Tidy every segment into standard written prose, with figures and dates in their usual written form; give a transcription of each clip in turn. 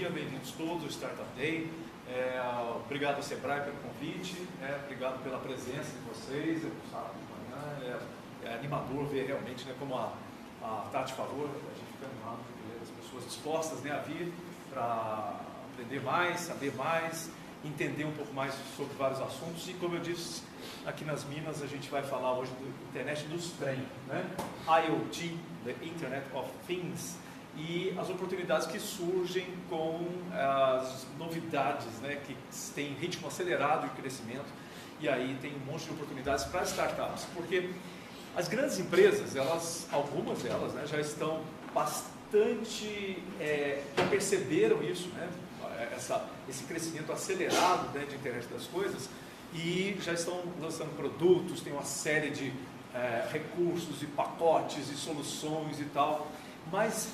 dia, bem-vindos todos ao Startup Day. Obrigado ao Sebrae pelo convite, obrigado pela presença de vocês. Sábado de manhã é animador ver realmente, como a Tati falou, a gente fica animado de ver as pessoas dispostas, a vir para aprender mais, saber mais, entender um pouco mais sobre vários assuntos. E como eu disse, aqui nas Minas a gente vai falar hoje da internet dos trem, IoT, the Internet of Things, e as oportunidades que surgem com as novidades, que têm ritmo acelerado de crescimento, e aí tem um monte de oportunidades para startups, porque as grandes empresas, algumas delas já estão bastante, já perceberam isso, esse crescimento acelerado de internet das coisas, e já estão lançando produtos, tem uma série de recursos e pacotes e soluções e tal, mas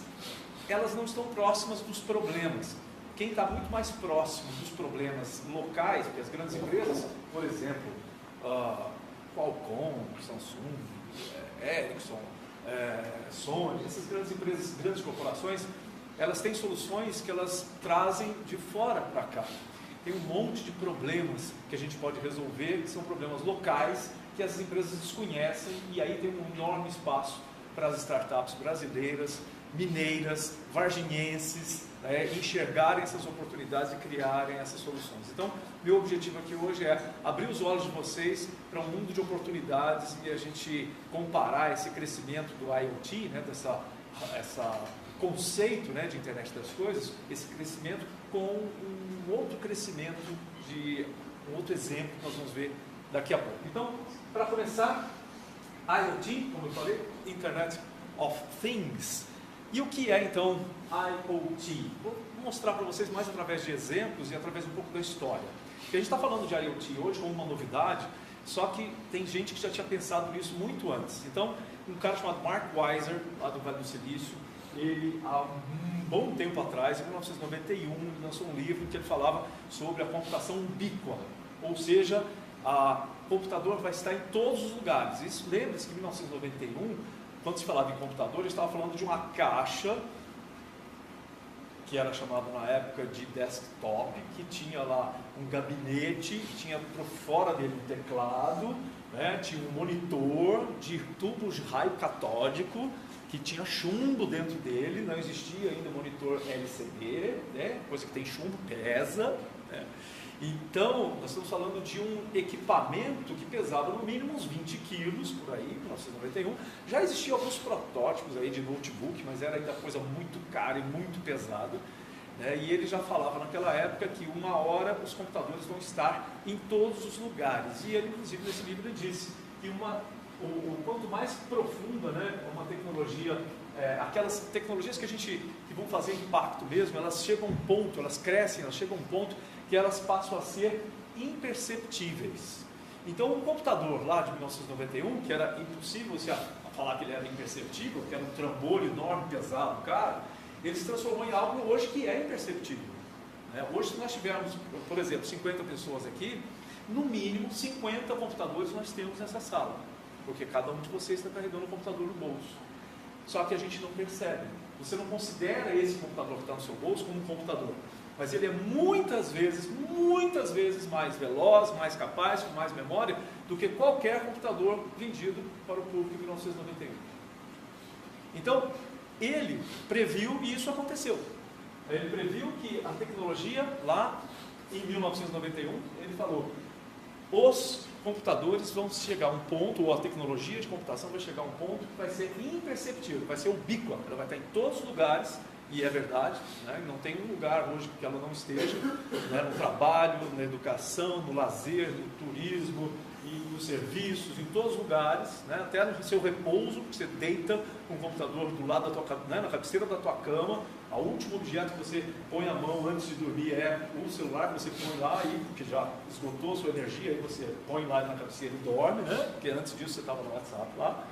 elas não estão próximas dos problemas. Quem está muito mais próximo dos problemas locais, porque as grandes empresas, por exemplo, Qualcomm, Samsung, Ericsson, Sony, essas grandes empresas, grandes corporações, elas têm soluções que elas trazem de fora para cá. Tem um monte de problemas que a gente pode resolver, que são problemas locais, que as empresas desconhecem, e aí tem um enorme espaço para as startups brasileiras, mineiras, varginhenses, enxergarem essas oportunidades e criarem essas soluções. Então, meu objetivo aqui hoje é abrir os olhos de vocês para um mundo de oportunidades e a gente comparar esse crescimento do IoT, dessa conceito de internet das coisas, esse crescimento com um outro crescimento, um outro exemplo que nós vamos ver daqui a pouco. Então, para começar, IoT, como eu falei, Internet of Things. E o que é então IoT? Vou mostrar para vocês mais através de exemplos e através um pouco da história. Porque a gente está falando de IoT hoje como uma novidade, só que tem gente que já tinha pensado nisso muito antes. Então, um cara chamado Mark Weiser, lá do Vale do Silício, ele há um bom tempo atrás, em 1991, ele lançou um livro que ele falava sobre a computação ubíqua, ou seja, o computador vai estar em todos os lugares. Isso, lembre-se que em 1991, quando se falava em computador, ele estava falando de uma caixa, que era chamada na época de desktop, que tinha lá um gabinete, tinha por fora dele um teclado, tinha um monitor de tubos de raio catódico, que tinha chumbo dentro dele, não existia ainda monitor LCD, coisa que tem chumbo, pesa. Então, nós estamos falando de um equipamento que pesava no mínimo uns 20 quilos, por aí, em 1991. Já existiam alguns protótipos aí de notebook, mas era ainda coisa muito cara e muito pesada. E ele já falava naquela época que uma hora os computadores vão estar em todos os lugares. E ele, inclusive, nesse livro, ele disse que o quanto mais profunda uma tecnologia, aquelas tecnologias que vão fazer impacto mesmo, elas chegam a um ponto, elas crescem, elas chegam a um ponto que elas passam a ser imperceptíveis. Então, o computador lá de 1991, que era impossível se falar que ele era imperceptível, que era um trambolho enorme, pesado, caro, ele se transformou em algo hoje que é imperceptível. Hoje, se nós tivermos, por exemplo, 50 pessoas aqui, no mínimo 50 computadores nós temos nessa sala, porque cada um de vocês está carregando um computador no bolso. Só que a gente não percebe. Você não considera esse computador que está no seu bolso como um computador, mas ele é muitas vezes mais veloz, mais capaz, com mais memória do que qualquer computador vendido para o público em 1991. Então, ele previu, e isso aconteceu. Ele previu que a tecnologia lá em 1991, ele falou, os computadores vão chegar a um ponto, ou a tecnologia de computação vai chegar a um ponto que vai ser imperceptível, vai ser ubíqua, ela vai estar em todos os lugares, e é verdade, não tem um lugar hoje que ela não esteja, no trabalho, na educação, no lazer, no turismo, e nos serviços, em todos os lugares, até no seu repouso, que você deita com o computador do lado da tua, na cabeceira da tua cama, o último objeto que você põe a mão antes de dormir é o celular que você põe lá, porque já esgotou a sua energia, aí você põe lá na cabeceira e dorme, porque antes disso você estava no WhatsApp lá.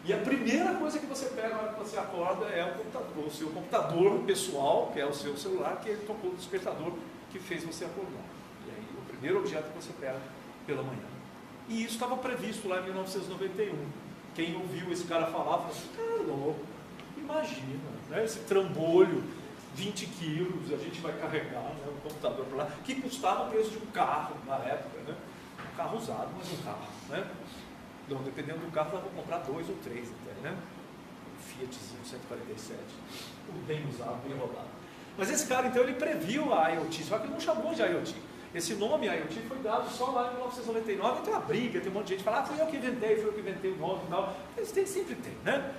E a primeira coisa que você pega na hora que você acorda é o seu computador pessoal, que é o seu celular, que ele tocou o despertador que fez você acordar. E aí o primeiro objeto que você pega pela manhã. E isso estava previsto lá em 1991. Quem ouviu esse cara falar, falou assim, cara, louco, imagina, esse trambolho 20 quilos, a gente vai carregar, né, um computador para lá, que custava o preço de um carro na época, né? Um carro usado, mas um carro, né? Então, dependendo do carro, dava para comprar 2 ou 3 até, né? Um Fiatzinho 147, bem usado, bem rodado. Mas esse cara, então, ele previu a IoT, só que ele não chamou de IoT. Esse nome IoT foi dado só lá em 1999, tem uma briga, tem um monte de gente que fala, fui eu que inventei o nome e tal. Sempre tem, né?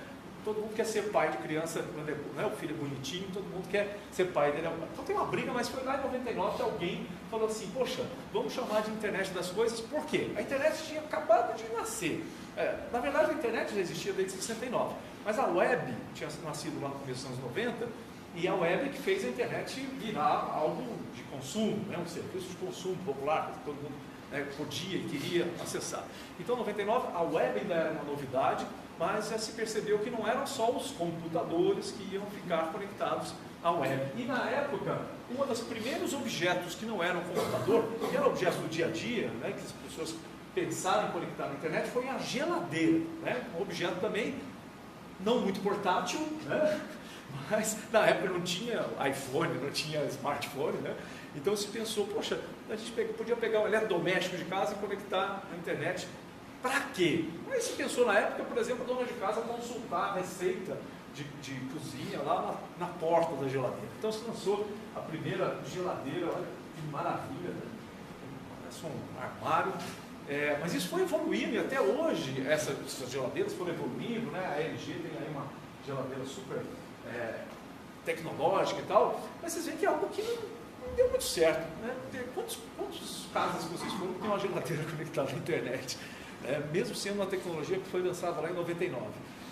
Todo mundo quer ser pai de criança, né? O filho é bonitinho, todo mundo quer ser pai dele. Então tem uma briga, mas foi lá em 99 que alguém falou assim, poxa, vamos chamar de internet das coisas, por quê? A internet tinha acabado de nascer. Na verdade a internet já existia desde 69, mas a web tinha nascido lá no começo dos anos 90, e a web que fez a internet virar algo de consumo, né? Um serviço de consumo popular, que todo mundo podia e queria acessar. Então, em 99, a web ainda era uma novidade, mas já se percebeu que não eram só os computadores que iam ficar conectados à web. E na época, um dos primeiros objetos que não eram computador, que era objeto do dia a dia, né, que as pessoas pensaram em conectar na internet, foi a geladeira, né? Um objeto também não muito portátil, né? Mas na época não tinha iPhone, não tinha smartphone, né? Então se pensou, poxa, a gente podia pegar um eletrodoméstico de casa e conectar na internet. Para quê? Aí se pensou na época, por exemplo, a dona de casa consultar a receita de cozinha lá na porta da geladeira. Então se lançou a primeira geladeira, olha que maravilha, né? Parece um armário. Mas isso foi evoluindo e até hoje essas geladeiras foram evoluindo, né? A LG tem aí uma geladeira super tecnológica e tal, mas vocês veem que é algo que não deu muito certo, né? Quantos casas vocês foram que tem uma geladeira conectada à internet? Mesmo sendo uma tecnologia que foi lançada lá em 99.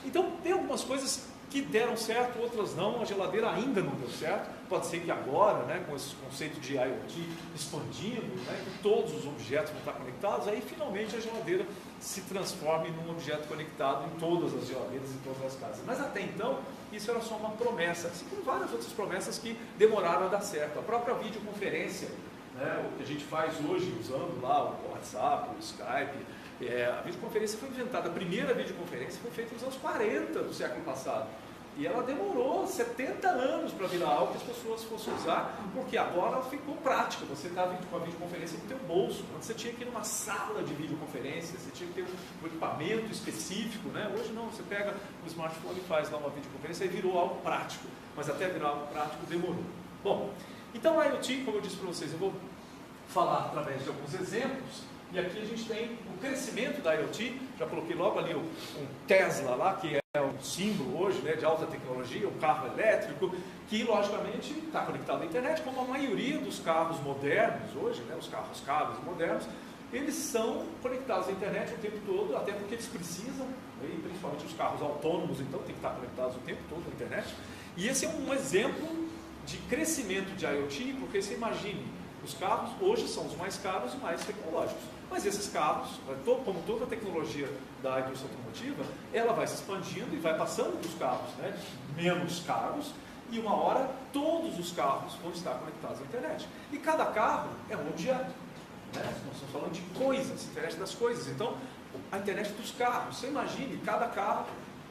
Então tem algumas coisas que deram certo, outras não. A geladeira ainda não deu certo. Pode ser que agora, né, com esse conceito de IoT expandindo, né, que todos os objetos vão estar conectados, aí finalmente a geladeira se transforme num objeto conectado em todas as geladeiras, em todas as casas. Mas até então, isso era só uma promessa, assim como várias outras promessas que demoraram a dar certo. A própria videoconferência, né, o que a gente faz hoje usando lá o WhatsApp, o Skype, a videoconferência foi inventada, a primeira videoconferência foi feita nos anos 40 do século passado. E ela demorou 70 anos para virar algo que as pessoas fossem usar, porque agora ficou prática. Você está com a videoconferência no teu bolso. Antes você tinha que ir numa sala de videoconferência, você tinha que ter um equipamento específico, né? Hoje não, você pega o smartphone e faz lá uma videoconferência e virou algo prático. Mas até virar algo prático demorou. Bom, então a IoT, como eu disse para vocês, eu vou falar através de alguns exemplos. E aqui a gente tem o crescimento da IoT, já coloquei logo ali um Tesla lá, que é um símbolo hoje, né, de alta tecnologia, um carro elétrico, que logicamente está conectado à internet, como a maioria dos carros modernos hoje, né, os carros cabos modernos, eles são conectados à internet o tempo todo, até porque eles precisam, e principalmente os carros autônomos, então tem que estar conectados o tempo todo à internet. E esse é um exemplo de crescimento de IoT, porque você imagine, os carros hoje são os mais caros e mais tecnológicos. Mas esses carros, como toda a tecnologia da indústria automotiva, ela vai se expandindo e vai passando dos carros, né, menos caros, e uma hora todos os carros vão estar conectados à internet. E cada carro é um objeto. Né? Nós estamos falando de coisas, internet das coisas. Então, a internet dos carros. Você imagine cada carro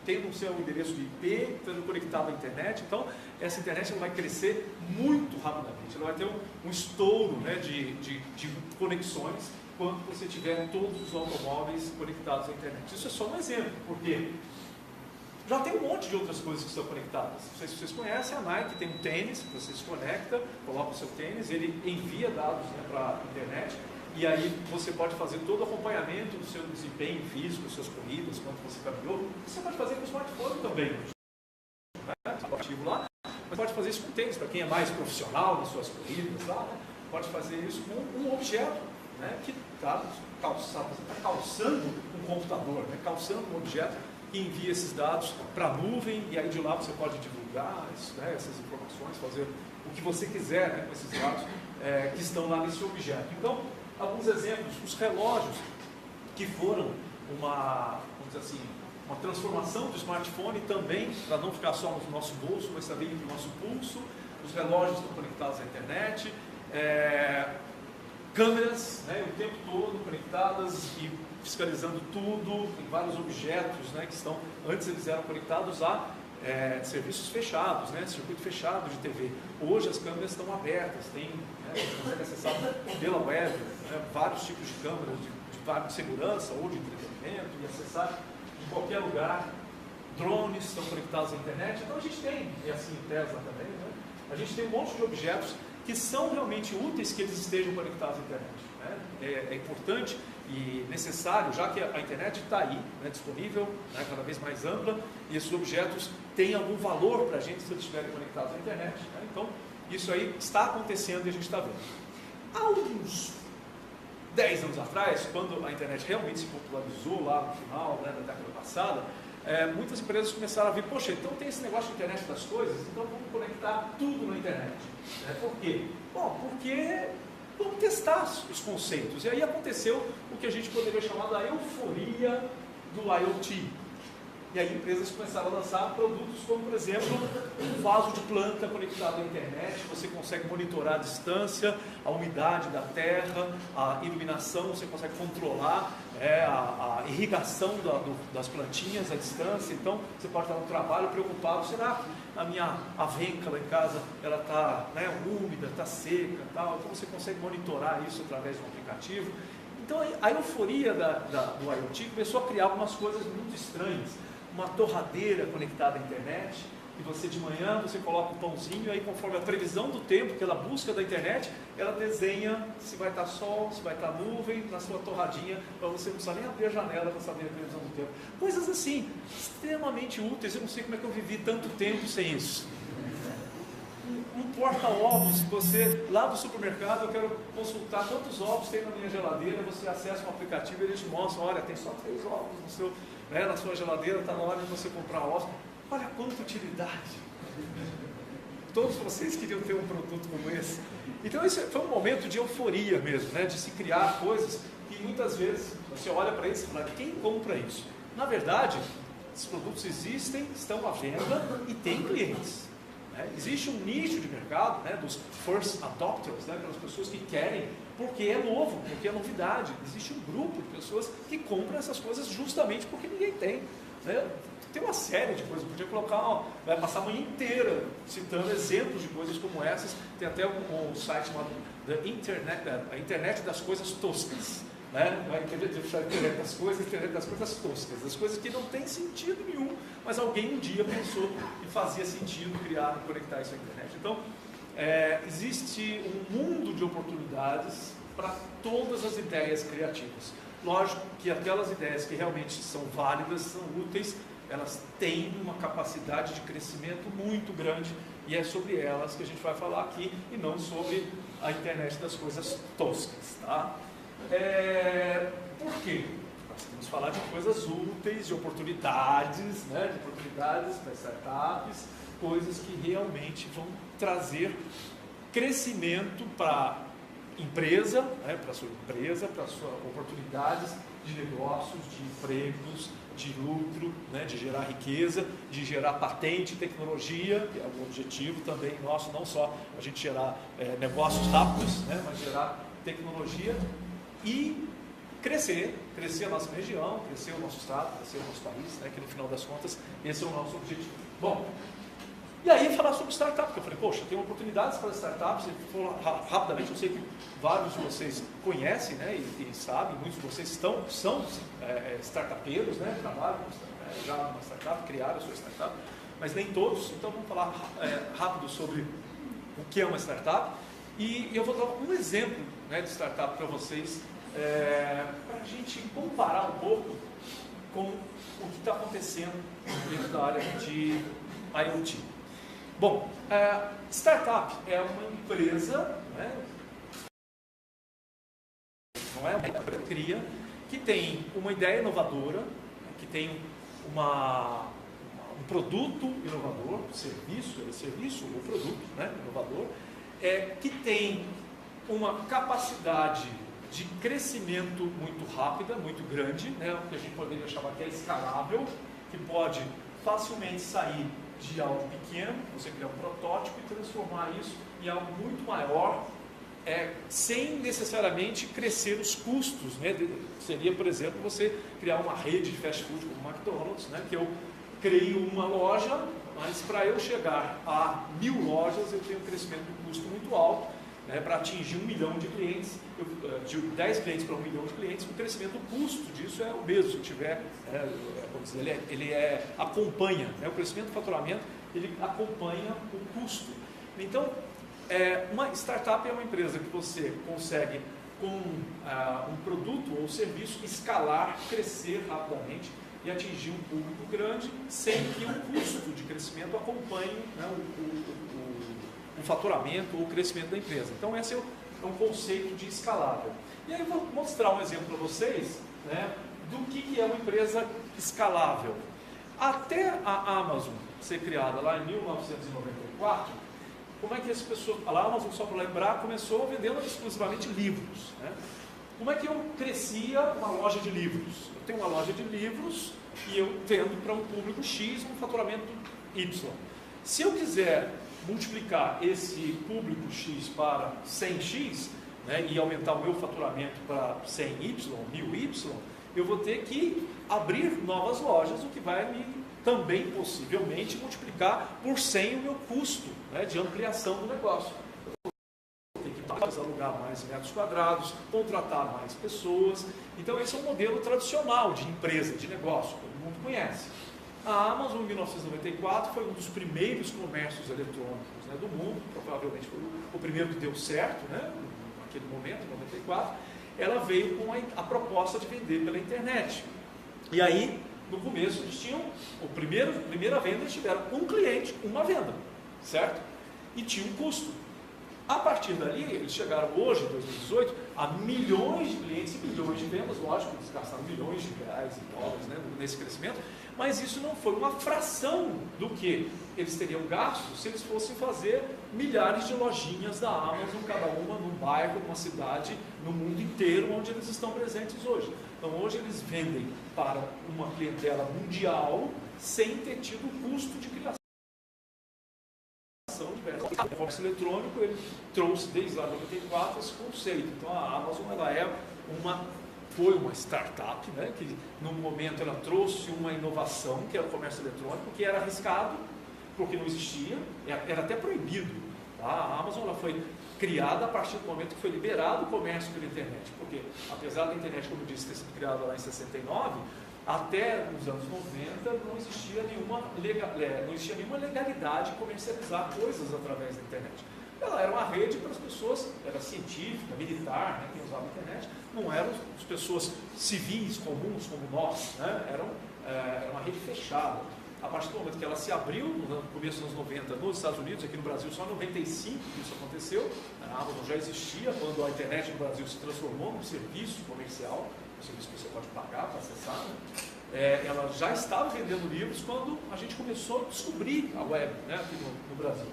tendo o seu endereço de IP, estando conectado à internet. Então, essa internet ela vai crescer muito rapidamente. Ela vai ter um estouro, né, de conexões quando você tiver todos os automóveis conectados à internet. Isso é só um exemplo, porque já tem um monte de outras coisas que estão conectadas. Não sei se vocês conhecem, a Nike tem um tênis, você se conecta, coloca o seu tênis, ele envia dados, né, para a internet, e aí você pode fazer todo o acompanhamento do seu desempenho físico, das suas corridas, quanto você caminhou. Você pode fazer com o smartphone também, né? Ativo lá, mas pode fazer isso com tênis, para quem é mais profissional nas suas corridas, lá, né? Pode fazer isso com um objeto, né, que está calçando um computador, né, calçando um objeto que envia esses dados para a nuvem, e aí de lá você pode divulgar isso, né, essas informações, fazer o que você quiser, né, com esses dados que estão lá nesse objeto. Então, alguns exemplos, os relógios que foram vamos dizer assim, uma transformação do smartphone também, para não ficar só no nosso bolso, mas também no nosso pulso. Os relógios estão conectados à internet, câmeras, né, o tempo todo conectadas e fiscalizando tudo. Tem vários objetos, né, que estão, antes eles eram conectados a serviços fechados, né, circuito fechado de TV. Hoje as câmeras estão abertas, você consegue acessar pela web, né, vários tipos de câmeras de segurança ou de entretenimento e acessar em qualquer lugar. Drones estão conectados à internet, então a gente tem, e assim em Tesla também, né, a gente tem um monte de objetos que são realmente úteis que eles estejam conectados à internet. Né? É importante e necessário, já que a internet está aí, né, disponível, né, cada vez mais ampla, e esses objetos têm algum valor para a gente se eles estiverem conectados à internet. Né? Então, isso aí está acontecendo e a gente está vendo. Há uns 10 anos atrás, quando a internet realmente se popularizou lá no final, né, da década passada, muitas empresas começaram a ver, poxa, então tem esse negócio de internet das coisas, então vamos conectar tudo na internet. Por quê? Bom, porque vamos testar os conceitos. E aí aconteceu o que a gente poderia chamar da euforia do IoT. E aí empresas começaram a lançar produtos como, por exemplo, um vaso de planta conectado à internet. Você consegue monitorar a distância, a umidade da terra, a iluminação, você consegue controlar a irrigação das plantinhas à distância. Então você pode estar no trabalho preocupado, será que a minha avenca lá em casa ela está, né, úmida, está seca, tal? Então você consegue monitorar isso através de um aplicativo. Então a euforia do IoT começou a criar algumas coisas muito estranhas. Uma torradeira conectada à internet, e você de manhã você coloca um pãozinho, e aí conforme a previsão do tempo que ela busca da internet, ela desenha se vai estar sol, se vai estar nuvem na sua torradinha, para você não precisar nem abrir a janela para saber a previsão do tempo. Coisas assim, extremamente úteis. Eu não sei como é que eu vivi tanto tempo sem isso. Um porta-ovos, você lá do supermercado, eu quero consultar quantos ovos tem na minha geladeira, você acessa um aplicativo e ele te mostra, olha, tem só 3 ovos na sua geladeira, está na hora de você comprar ovos. Olha quanta utilidade. Todos vocês queriam ter um produto como esse. Então isso foi um momento de euforia mesmo, né? De se criar coisas que muitas vezes você olha para isso e fala, quem compra isso? Na verdade, esses produtos existem, estão à venda e tem clientes. Existe um nicho de mercado, né, dos first adopters, né, aquelas pessoas que querem, porque é novo, porque é novidade. Existe um grupo de pessoas que compram essas coisas justamente porque ninguém tem. Né? Tem uma série de coisas, podia colocar, vai passar a manhã inteira citando exemplos de coisas como essas. Tem até um site chamado a Internet das Coisas Toscas. Né? A internet das coisas toscas, das coisas que não tem sentido nenhum, mas alguém um dia pensou e fazia sentido criar e conectar isso à internet. Então, existe um mundo de oportunidades para todas as ideias criativas. Lógico que aquelas ideias que realmente são válidas, são úteis, elas têm uma capacidade de crescimento muito grande, e é sobre elas que a gente vai falar aqui, e não sobre a internet das coisas toscas, tá? Por quê? Nós vamos falar de coisas úteis, de oportunidades, né? De oportunidades para startups, coisas que realmente vão trazer crescimento para a empresa, né? Para a sua empresa, para as suas oportunidades de negócios, de empregos, de lucro, né? De gerar riqueza, de gerar patente, tecnologia, que é o objetivo também nosso, não só a gente gerar negócios rápidos, né? Mas gerar tecnologia e crescer a nossa região, crescer o nosso estado, crescer o nosso país, né, que no final das contas esse é o nosso objetivo. Bom, e aí falar sobre startup, porque eu falei, poxa, tem oportunidades para startups, rapidamente, eu sei que vários de vocês conhecem, né, e sabem, muitos de vocês são startupeiros, né, trabalham já numa startup, criaram a sua startup, mas nem todos, então vamos falar rápido sobre o que é uma startup, e eu vou dar um exemplo, né, de startup para vocês, para a gente comparar um pouco com o que está acontecendo dentro da área de IoT. Bom, startup é uma empresa, né, não é uma empresa que cria, que tem uma ideia inovadora, que tem um produto inovador, serviço ou produto, né, inovador, que tem uma capacidade de crescimento muito rápida, muito grande, né, o que a gente poderia chamar que é escalável, que pode facilmente sair de algo pequeno, você criar um protótipo e transformar isso em algo muito maior, sem necessariamente crescer os custos, né? Seria, por exemplo, você criar uma rede de fast food como o McDonald's, né? Que eu creio uma loja, mas para eu chegar a 1000 lojas, eu tenho um crescimento de custo muito alto, né, para atingir 1 milhão de clientes, de 10 clientes para 1 milhão de clientes, o crescimento do custo disso é o mesmo, se tiver, vamos dizer, ele acompanha, né, o crescimento do faturamento, ele acompanha o custo. Então, uma startup é uma empresa que você consegue, com um produto ou serviço, escalar, crescer rapidamente e atingir um público grande, sem que o custo de crescimento acompanhe, né, o faturamento ou o crescimento da empresa. Então, esse é um conceito de escalável. E aí eu vou mostrar um exemplo para vocês, né, do que é uma empresa escalável. Até a Amazon ser criada lá em 1994, como é que as pessoas... A Amazon, só para lembrar, começou vendendo exclusivamente livros, né? Como é que eu crescia uma loja de livros? Eu tenho uma loja de livros e eu vendo para um público X um faturamento Y. Se eu quiser multiplicar esse público X para 100X, né, e aumentar o meu faturamento para 100Y, 1000Y, eu vou ter que abrir novas lojas, o que vai me também possivelmente multiplicar por 100 o meu custo, né, de ampliação do negócio. Tem que alugar mais metros quadrados, contratar mais pessoas. Então esse é um modelo tradicional de empresa, de negócio, todo mundo conhece. A Amazon, em 1994, foi um dos primeiros comércios eletrônicos, né, do mundo, provavelmente foi o primeiro que deu certo, né, naquele momento, em 94. Ela veio com a proposta de vender pela internet. E aí, no começo, eles tinham, primeira venda, eles tiveram um cliente, uma venda, certo? E tinha um custo. A partir dali, eles chegaram hoje, em 2018, a milhões de clientes e milhões de vendas. Lógico, eles gastaram milhões de reais e dólares, né, nesse crescimento, mas isso não foi uma fração do que eles teriam gasto se eles fossem fazer milhares de lojinhas da Amazon, cada uma num bairro, numa cidade, no mundo inteiro, onde eles estão presentes hoje. Então, hoje eles vendem para uma clientela mundial sem ter tido o custo de criação. O comércio eletrônico, ele trouxe desde lá de 94 esse conceito. Então a Amazon, ela foi uma startup, né, que no momento ela trouxe uma inovação, que era o comércio eletrônico, que era arriscado, porque não existia, era até proibido. Tá? A Amazon, ela foi criada a partir do momento que foi liberado o comércio pela internet, porque apesar da internet, como eu disse, ter sido criada lá em 69, até nos anos 90 não existia nenhuma legalidade de comercializar coisas através da internet. Ela era uma rede para as pessoas, era científica, militar, né, quem usava a internet, não eram as pessoas civis comuns como nós, né, era uma rede fechada. A partir do momento que ela se abriu, no começo dos anos 90, nos Estados Unidos, aqui no Brasil só em 95 que isso aconteceu, a Amazon já existia quando a internet no Brasil se transformou num serviço comercial, um serviço que você pode pagar para acessar, né? Ela já estava vendendo livros quando a gente começou a descobrir a web, né, aqui no Brasil.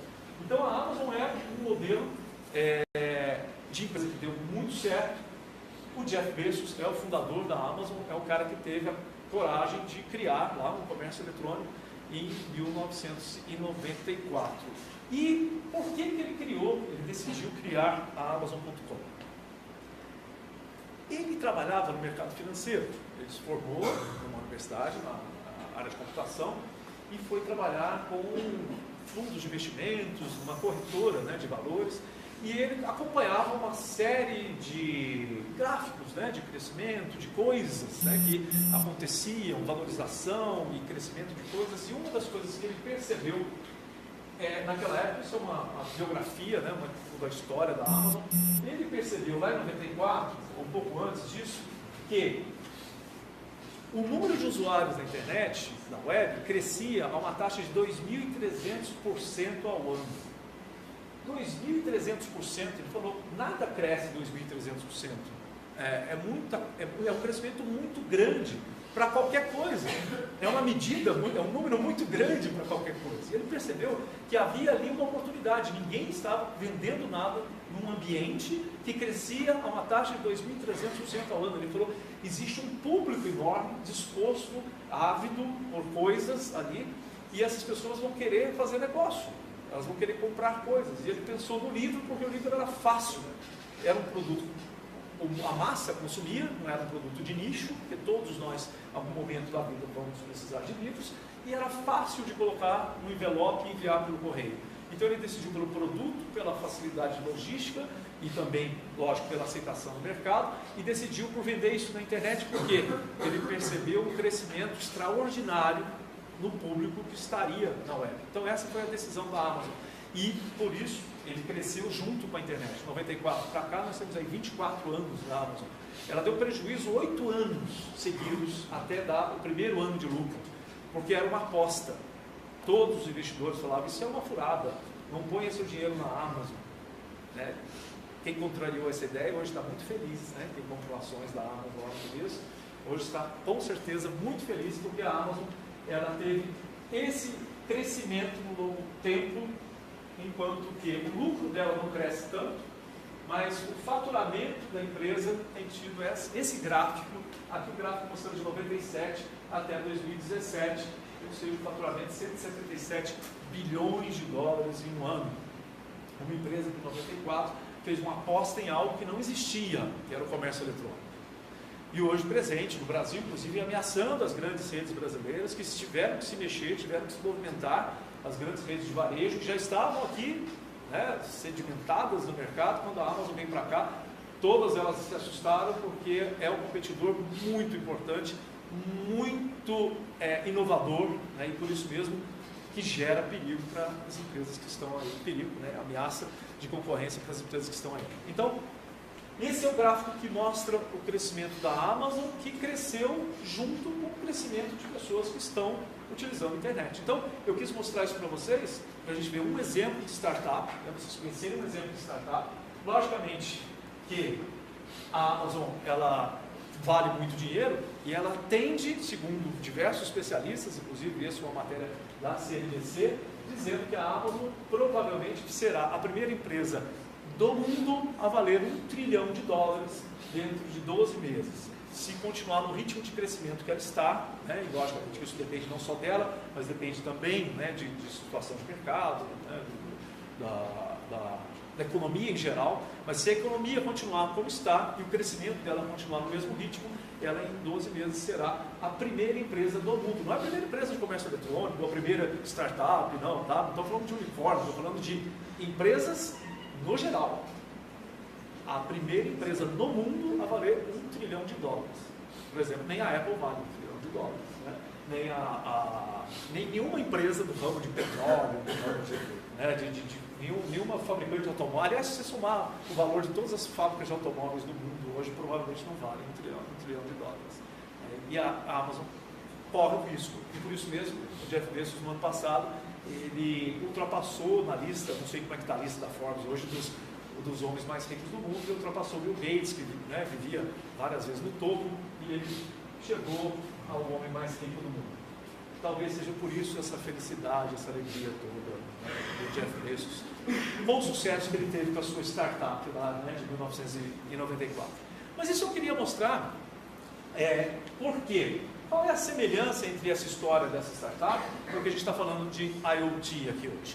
Então a Amazon é um modelo de empresa que deu muito certo. O Jeff Bezos é o fundador da Amazon, é o cara que teve a coragem de criar lá um comércio eletrônico em 1994. E por que ele decidiu criar a Amazon.com? Ele trabalhava no mercado financeiro, ele se formou numa universidade, na área de computação, e foi trabalhar com fundos de investimentos, uma corretora, né, de valores, e ele acompanhava uma série de gráficos, né, de crescimento, de coisas, né, que aconteciam, valorização e crescimento de coisas, e uma das coisas que ele percebeu, naquela época, isso é uma biografia, né, da história da Amazon, ele percebeu lá em 94, ou um pouco antes disso, que o número de usuários da internet, da web, crescia a uma taxa de 2.300% ao ano. 2.300%, ele falou, nada cresce 2.300%. É um crescimento muito grande para qualquer coisa. É uma medida, é um número muito grande para qualquer coisa. E ele percebeu que havia ali uma oportunidade. Ninguém estava vendendo nada num ambiente que crescia a uma taxa de 2.300% ao ano. Ele falou, existe um público enorme, disposto, ávido por coisas ali, e essas pessoas vão querer fazer negócio. Elas vão querer comprar coisas. E ele pensou no livro, porque o livro era fácil. Era um produto, a massa consumia, não era um produto de nicho, porque todos nós, em algum momento da vida, vamos precisar de livros. e era fácil de colocar no envelope e enviar pelo correio. Então ele decidiu pelo produto, pela facilidade logística e também, lógico, pela aceitação do mercado, e decidiu por vender isso na internet, porque ele percebeu um crescimento extraordinário no público que estaria na web. Então essa foi a decisão da Amazon, e por isso ele cresceu junto com a internet. De 94 para cá nós temos aí 24 anos da Amazon. Ela deu prejuízo 8 anos seguidos até dar o primeiro ano de lucro, porque era uma aposta. Todos os investidores falavam, isso é uma furada, não ponha seu dinheiro na Amazon, né? Quem contrariou essa ideia hoje está muito feliz, né? Tem comprovações da Amazon lá no começo, hoje está com certeza muito feliz, porque a Amazon ela teve esse crescimento no longo tempo, enquanto que o lucro dela não cresce tanto, mas o faturamento da empresa tem tido esse gráfico, aqui o gráfico mostrando de 97 até 2017, ou seja, o faturamento de 177 bilhões de dólares em um ano. Uma empresa que em 94 fez uma aposta em algo que não existia, que era o comércio eletrônico. E hoje presente no Brasil, inclusive ameaçando as grandes redes brasileiras, que tiveram que se mexer, tiveram que se movimentar, as grandes redes de varejo, que já estavam aqui, né, sedimentadas no mercado. Quando a Amazon veio para cá, todas elas se assustaram, porque é um competidor muito importante, muito inovador, né, e por isso mesmo que gera perigo para as empresas que estão aí, perigo, né, ameaça de concorrência para as empresas que estão aí. Então, esse é o gráfico que mostra o crescimento da Amazon, que cresceu junto com o crescimento de pessoas que estão utilizando a internet. Então, eu quis mostrar isso para vocês, para a gente ver um exemplo de startup, né, vocês conhecerem um exemplo de startup. Logicamente que a Amazon, ela vale muito dinheiro e ela tende, segundo diversos especialistas, inclusive essa é uma matéria da CNBC, dizendo que a Amazon provavelmente será a primeira empresa do mundo a valer $1 trilhão dentro de 12 meses. Se continuar no ritmo de crescimento que ela está, né, e logicamente isso depende não só dela, mas depende também, né, de situação de mercado, né, da economia em geral, mas se a economia continuar como está e o crescimento dela continuar no mesmo ritmo, ela em 12 meses será a primeira empresa do mundo. Não é a primeira empresa de comércio eletrônico, a primeira startup, não, tá? Não estou falando de unicórnio, estou falando de empresas no geral. A primeira empresa no mundo a valer $1 trilhão. Por exemplo, nem a Apple vale $1 trilhão, né? Nem nenhuma empresa do ramo de petróleo, do ramo nenhuma fabricante de automóvel. Aliás, se você somar o valor de todas as fábricas de automóveis do mundo hoje, provavelmente não vale $1 trilhão. E a Amazon corre o risco. E por isso mesmo, o Jeff Bezos, no ano passado, ele ultrapassou na lista, não sei como é que está a lista da Forbes hoje, dos homens mais ricos do mundo, e ultrapassou Bill Gates, que, né, vivia várias vezes no topo, e ele chegou ao homem mais rico do mundo. Talvez seja por isso essa felicidade, essa alegria toda, né, do Jeff Bezos. Um bom sucesso que ele teve com a sua startup lá, né, de 1994. Mas isso eu queria mostrar por quê? Qual é a semelhança entre essa história dessa startup e o que a gente está falando de IoT aqui hoje?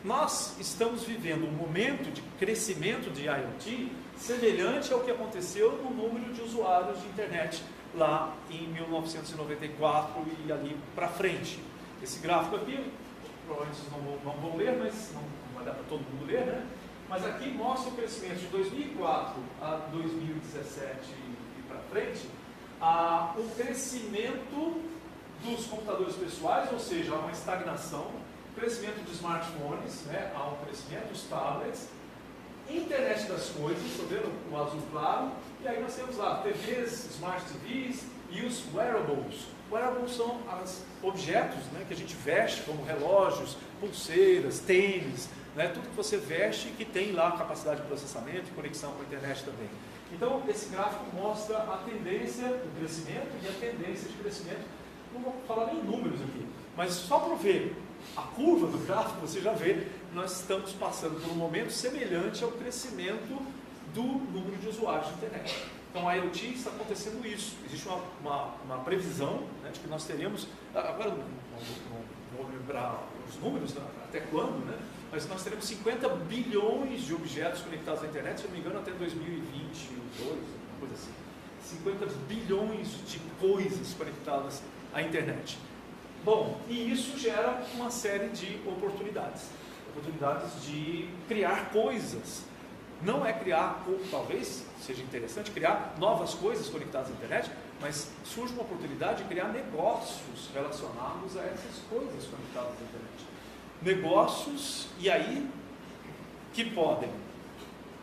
Nós estamos vivendo um momento de crescimento de IoT semelhante ao que aconteceu no número de usuários de internet lá em 1994 e ali para frente. Esse gráfico aqui, provavelmente vocês não vão ler, mas não vai dar para todo mundo ler, né? Mas aqui mostra o crescimento de 2004 a 2017 e para frente, o crescimento dos computadores pessoais, ou seja, há uma estagnação, crescimento de smartphones, né, há um crescimento dos tablets, internet das coisas, estou vendo o azul claro, e aí nós temos lá TVs, smart TVs e os wearables. Wearables são os objetos, né, que a gente veste, como relógios, pulseiras, tênis, né, tudo que você veste que tem lá capacidade de processamento e conexão com a internet também. Então, esse gráfico mostra a tendência do crescimento e a tendência de crescimento. Não vou falar nem em números aqui, mas só para ver a curva do gráfico, você já vê que nós estamos passando por um momento semelhante ao crescimento do número de usuários de internet. Então, a IoT está acontecendo isso. Existe uma previsão, né, de que nós teremos, agora não vou lembrar os números, né, até quando, né? Mas nós teremos 50 bilhões de objetos conectados à internet, se eu não me engano, até 2022, uma coisa assim. 50 bilhões de coisas conectadas à internet. Bom, e isso gera uma série de oportunidades de criar coisas. Não é criar, ou talvez seja interessante criar novas coisas conectadas à internet, mas surge uma oportunidade de criar negócios relacionados a essas coisas conectadas à internet. Negócios, e aí, que podem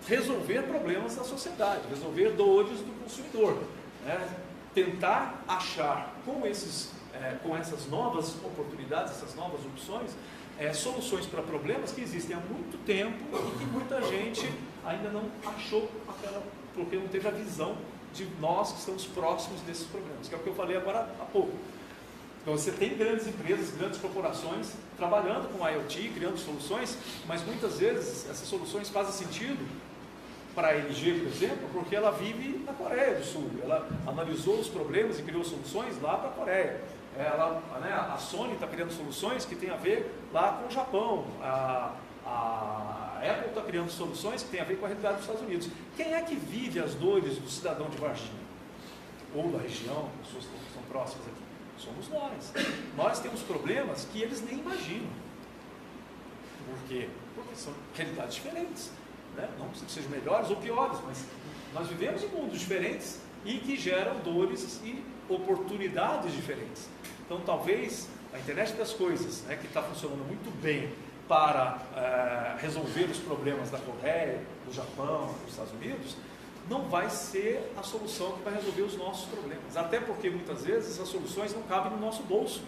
resolver problemas da sociedade, resolver dores do consumidor, né? Tentar achar com essas novas oportunidades, essas novas opções, soluções para problemas que existem há muito tempo e que muita gente ainda não achou porque não teve a visão de nós que estamos próximos desses problemas, que é o que eu falei agora há pouco. Então você tem grandes empresas, grandes corporações trabalhando com IoT, criando soluções, mas muitas vezes essas soluções fazem sentido para a LG, por exemplo, porque ela vive na Coreia do Sul, ela analisou os problemas e criou soluções lá para a Coreia. A Sony está criando soluções que têm a ver lá com o Japão, a Apple está criando soluções que têm a ver com a realidade dos Estados Unidos. Quem é que vive as dores do cidadão de Varginha? Ou da região, pessoas que são próximas aqui? Somos nós. Nós temos problemas que eles nem imaginam. Por quê? Porque são realidades diferentes, né? Não que sejam melhores ou piores, mas nós vivemos em mundos diferentes e que geram dores e oportunidades diferentes. Então, talvez a internet das coisas, né, que está funcionando muito bem para resolver os problemas da Coreia, do Japão, dos Estados Unidos, não vai ser a solução que vai resolver os nossos problemas. Até porque, muitas vezes, essas soluções não cabem no nosso bolso.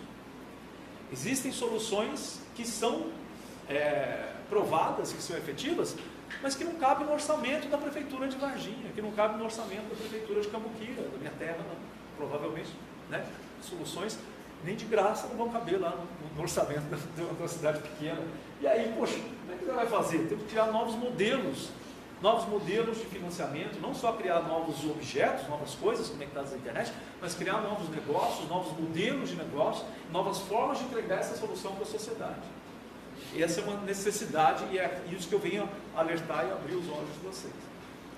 Existem soluções que são provadas, que são efetivas, mas que não cabem no orçamento da Prefeitura de Varginha, que não cabem no orçamento da Prefeitura de Cambuquira, da minha terra, provavelmente, né? Soluções nem de graça não vão caber lá no orçamento de uma cidade pequena. E aí, poxa, como é que você vai fazer? Tem que criar novos modelos de financiamento, não só criar novos objetos, novas coisas conectadas à internet, mas criar novos negócios, novos modelos de negócio, novas formas de entregar essa solução para a sociedade. Essa é uma necessidade e é isso que eu venho alertar e abrir os olhos de vocês.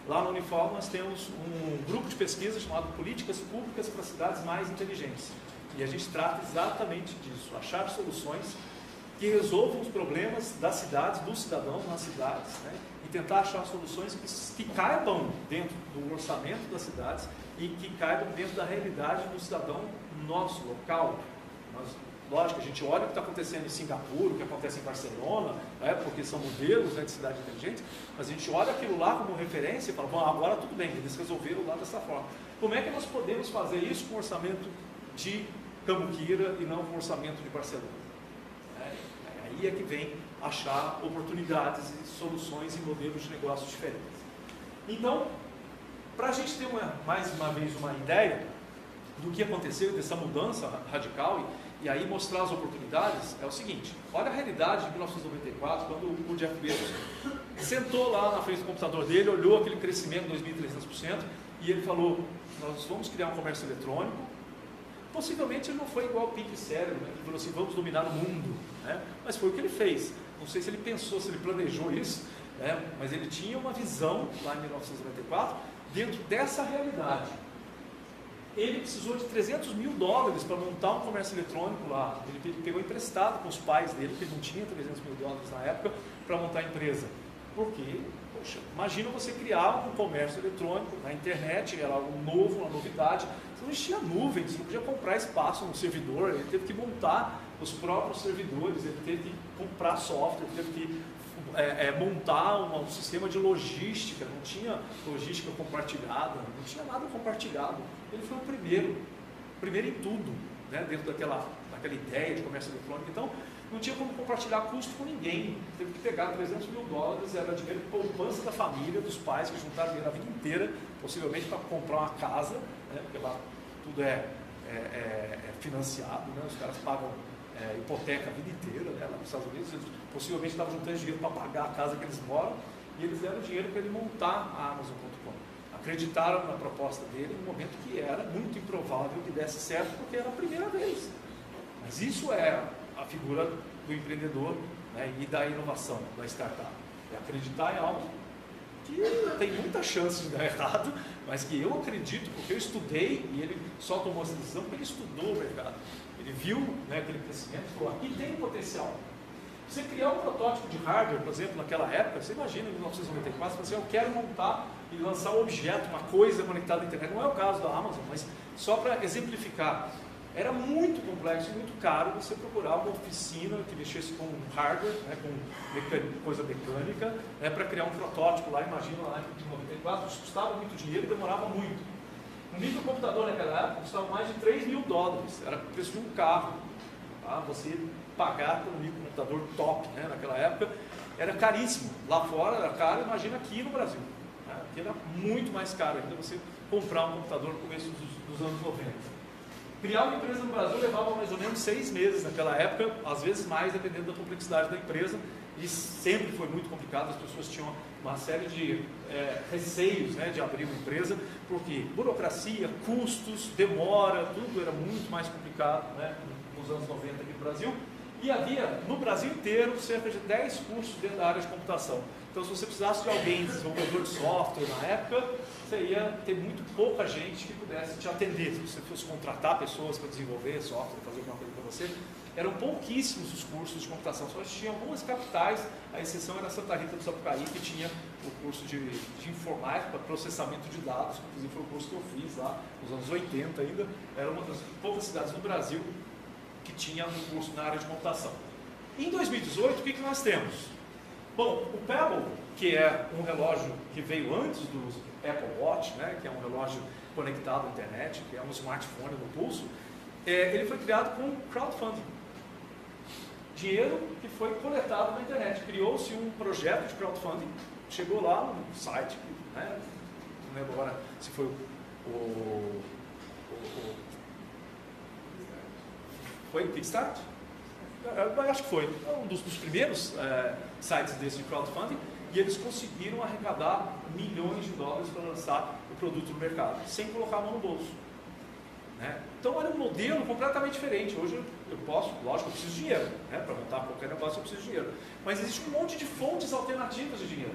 Lá no Unifor nós temos um grupo de pesquisa chamado Políticas Públicas para Cidades Mais Inteligentes. E a gente trata exatamente disso, achar soluções que resolvam os problemas das cidades, dos cidadãos nas cidades, né? E tentar achar soluções que caibam dentro do orçamento das cidades e que caibam dentro da realidade do cidadão nosso, local. Lógico, a gente olha o que está acontecendo em Singapura, o que acontece em Barcelona, né, porque são modelos, né, de cidade inteligente, mas a gente olha aquilo lá como referência e fala, bom, agora tudo bem, eles resolveram lá dessa forma. Como é que nós podemos fazer isso com o orçamento de Cambuquira e não com o orçamento de Barcelona? Aí é que vem achar oportunidades e soluções e modelos de negócios diferentes. Então, para a gente ter mais uma vez uma ideia do que aconteceu, dessa mudança radical, e aí mostrar as oportunidades, é o seguinte: olha a realidade de 1994, quando o Jeff Bezos sentou lá na frente do computador dele, olhou aquele crescimento de 2.300% e ele falou, nós vamos criar um comércio eletrônico. Possivelmente ele não foi igual ao Pink Cérebro, né? Ele falou assim, vamos dominar o mundo, né? Mas foi o que ele fez. Não sei se ele pensou, se ele planejou isso, né? Mas ele tinha uma visão lá em 1994 dentro dessa realidade. Ele precisou de $300 mil para montar um comércio eletrônico lá. Ele pegou emprestado com os pais dele, porque ele não tinha $300 mil na época, para montar a empresa. Por quê? Poxa, imagina você criar um comércio eletrônico na internet, era algo novo, uma novidade. Você não existia nuvem, você não podia comprar espaço no servidor, ele teve que montar os próprios servidores, ele teve que comprar software, ele teve que montar um sistema de logística, não tinha logística compartilhada, não tinha nada compartilhado. Ele foi o primeiro em tudo, né, dentro daquela ideia de comércio eletrônico. Então, não tinha como compartilhar custo com ninguém. Teve que pegar $300 mil, era dinheiro de poupança da família, dos pais, que juntaram dinheiro a vida inteira, possivelmente para comprar uma casa, né, porque lá tudo é financiado, né, os caras pagam hipoteca a vida inteira, né, lá nos Estados Unidos, eles possivelmente estavam juntando dinheiro para pagar a casa que eles moram, e eles deram dinheiro para ele montar a Amazon.com. Acreditaram na proposta dele no momento que era muito improvável que desse certo, porque era a primeira vez. Mas isso é a figura do empreendedor, né, e da inovação, da startup. É acreditar em algo que tem muita chance de dar errado, mas que eu acredito, porque eu estudei, e ele só tomou essa decisão porque ele estudou o mercado. Ele viu, né, aquele crescimento e falou, aqui tem potencial. Você criar um protótipo de hardware, por exemplo, naquela época, você imagina em 1994, você eu quero montar e lançar um objeto, uma coisa conectada à internet. Não é o caso da Amazon, mas só para exemplificar. Era muito complexo e muito caro você procurar uma oficina que mexesse com hardware, né, com coisa mecânica, né, para criar um protótipo lá, imagina lá em 94, isso custava muito dinheiro e demorava muito. Um microcomputador naquela época custava mais de $3.000, era o preço de um carro. Tá? Você pagar por um microcomputador top, né, naquela época era caríssimo. Lá fora era caro, imagina aqui no Brasil. Né? Aqui era muito mais caro ainda você comprar um computador no começo dos anos 90. Criar uma empresa no Brasil levava mais ou menos 6 meses naquela época, às vezes mais, dependendo da complexidade da empresa, e sempre foi muito complicado, as pessoas tinham uma série de receios, né, de abrir uma empresa, porque burocracia, custos, demora, tudo era muito mais complicado, né, nos anos 90 aqui no Brasil, e havia no Brasil inteiro cerca de 10 cursos dentro da área de computação. Então, se você precisasse de alguém, desenvolvedor de software na época, você ia ter muito pouca gente que pudesse te atender. Se você fosse contratar pessoas para desenvolver software, fazer alguma coisa para você, eram pouquíssimos os cursos de computação. Só tinha algumas capitais, a exceção era Santa Rita do Sapucaí, que tinha o curso de informática, processamento de dados, que inclusive foi o curso que eu fiz lá nos anos 80 ainda. Era uma das poucas cidades no Brasil que tinha um curso na área de computação. Em 2018, o que nós temos? Bom, o Pebble, que é um relógio que veio antes do Apple Watch, né, que é um relógio conectado à internet, que é um smartphone no pulso, ele foi criado com crowdfunding. Dinheiro que foi coletado na internet. Criou-se um projeto de crowdfunding, chegou lá no site, né, não lembro agora se foi foi o Kickstart? Eu acho que foi um dos primeiros sites desse de crowdfunding, e eles conseguiram arrecadar milhões de dólares para lançar o produto no mercado, sem colocar a mão no bolso. Né? Então, olha, um modelo completamente diferente. Hoje eu posso, lógico, eu preciso de dinheiro, né? Para montar qualquer negócio eu preciso de dinheiro, mas existe um monte de fontes alternativas de dinheiro.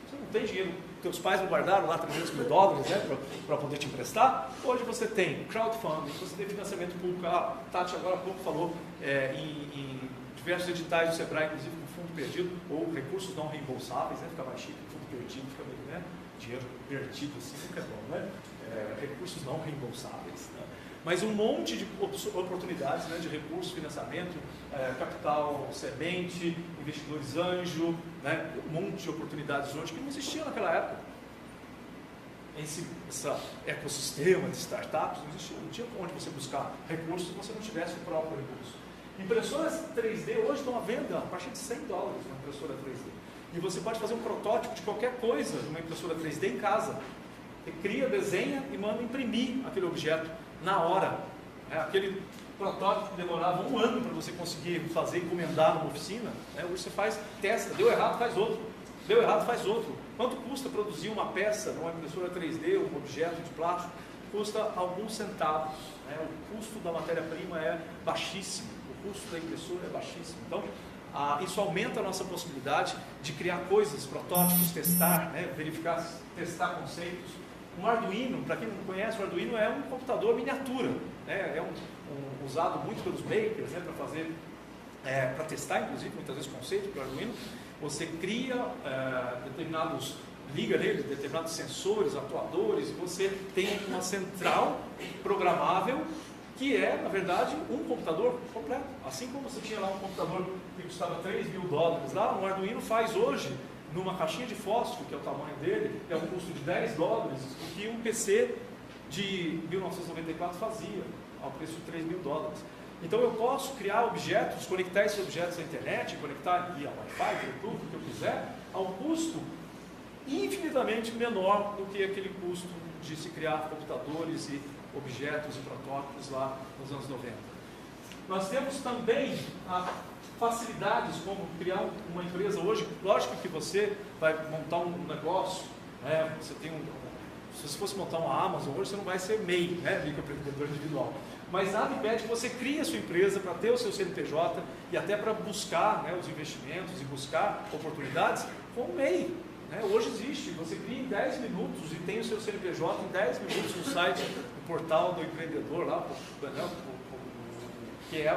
Você não tem dinheiro, teus pais não guardaram lá $300 mil, né, para poder te emprestar. Hoje você tem crowdfunding, você tem financiamento público. A Tati agora há pouco falou em diversos editais do Sebrae, inclusive com fundo perdido, ou recursos não reembolsáveis, né, fica mais chique, fundo perdido, fica meio, né, dinheiro perdido, assim, nunca é bom, né? Recursos não reembolsáveis. Né? Mas um monte de oportunidades, né, de recursos, financiamento, capital semente, investidores anjo, né, um monte de oportunidades hoje que não existiam naquela época. Esse ecossistema de startups não existia, não tinha onde você buscar recursos se você não tivesse o próprio recurso. Impressoras 3D hoje estão à venda a partir de $100 uma impressora 3D. E você pode fazer um protótipo de qualquer coisa numa impressora 3D em casa. Você cria, desenha e manda imprimir aquele objeto na hora. Aquele protótipo que demorava 1 ano para você conseguir fazer, encomendar numa oficina, né? Hoje você faz, testa, deu errado, faz outro. Deu errado, faz outro. Quanto custa produzir uma peça numa impressora 3D, um objeto de plástico? Custa alguns centavos. Né? O custo da matéria-prima é baixíssimo. O custo da impressora é baixíssimo. Então, isso aumenta a nossa possibilidade de criar coisas, protótipos, testar, né? Verificar, testar conceitos. Um Arduino, para quem não conhece, o Arduino é um computador miniatura. Né? É usado muito pelos makers, né? Para fazer, para testar, inclusive, muitas vezes conceitos para o Arduino. Você cria liga nele determinados sensores, atuadores, você tem uma central programável que é, na verdade, um computador completo. Assim como você tinha lá um computador que custava $3.000 lá, um Arduino faz hoje, numa caixinha de fósforo, que é o tamanho dele, é um custo de $10, o que um PC de 1994 fazia, ao preço de $3.000. Então eu posso criar objetos, conectar esses objetos à internet, conectar via Wi-Fi, Bluetooth, o que eu quiser, a um custo infinitamente menor do que aquele custo de se criar computadores e objetos e protótipos lá nos anos 90. Nós temos também facilidades como criar uma empresa hoje. Lógico que você vai montar um negócio, né? Você tem se você fosse montar uma Amazon hoje, você não vai ser MEI, né? Microempreendedor individual. Mas nada impede que você crie a sua empresa para ter o seu CNPJ e até para buscar, né, os investimentos e buscar oportunidades com o MEI. né? Hoje existe, você cria em 10 minutos e tem o seu CNPJ em 10 minutos no site, no portal do empreendedor lá, né? Que é